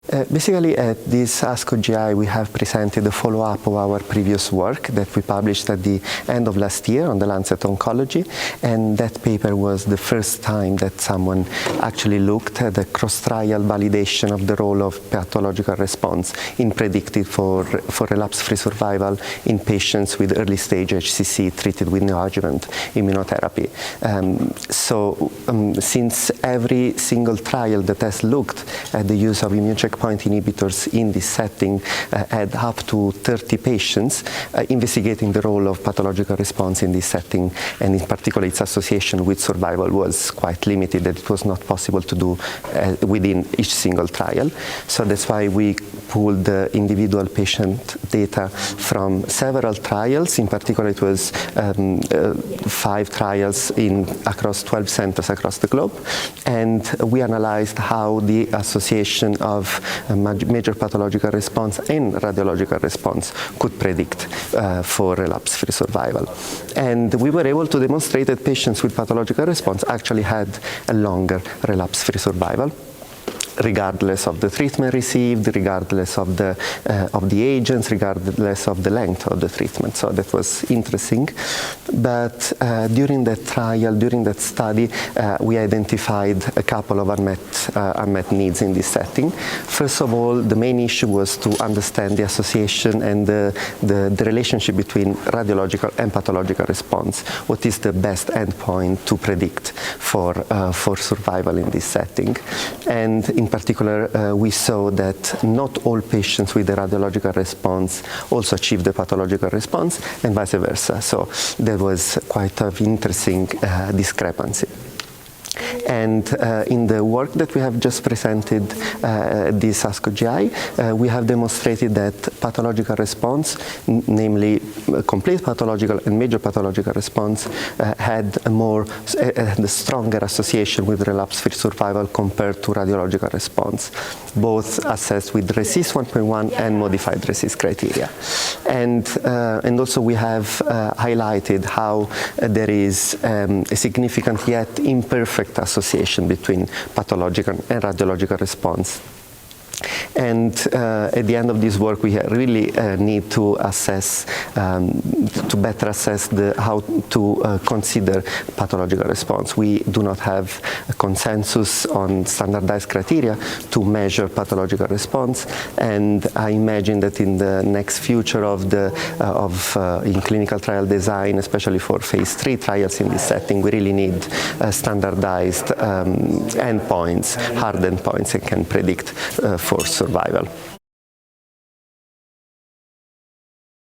Basically, at this ASCO GI, we have presented a follow-up of our previous work that we published at the end of last year on the Lancet Oncology, and that paper was the first time that someone actually looked at the cross-trial validation of the role of pathological response in predicted for relapse-free survival in patients with early-stage HCC treated with neoadjuvant immunotherapy. Since every single trial that has looked at the use of immune checkpoint inhibitors in this setting had up to 30 patients investigating the role of pathological response in this setting, and in particular its association with survival was quite limited, that it was not possible to do within each single trial. So that's why we pulled the individual patient data from several trials. In particular, it was 5 trials across 12 centers across the globe, and we analyzed how the association of major pathological response and radiological response could predict for relapse-free survival. And we were able to demonstrate that patients with pathological response actually had a longer relapse-free survival, regardless of the treatment received, regardless of the agents, regardless of the length of the treatment. So that was interesting. But during that trial, during that study, we identified a couple of unmet needs in this setting. First of all, the main issue was to understand the association and the relationship between radiological and pathological response. What is the best endpoint to predict for survival in this setting? And in particular, we saw that not all patients with a radiological response also achieved the pathological response, and vice versa. So there was quite an interesting discrepancy. And in the work that we have just presented this ASCO GI, we have demonstrated that pathological response, namely complete pathological and major pathological response, had a stronger association with relapse-free survival compared to radiological response, both assessed with RECIST 1.1 and modified RECIST criteria. And also we have highlighted how there is a significant yet imperfect association between pathological and radiological response. And at the end of this work, we really need to assess, to better assess how to consider pathological response. We do not have a consensus on standardized criteria to measure pathological response, and I imagine that in the next future in clinical trial design, especially for phase 3 trials in this setting, we really need standardized endpoints, hard endpoints that can predict for survival.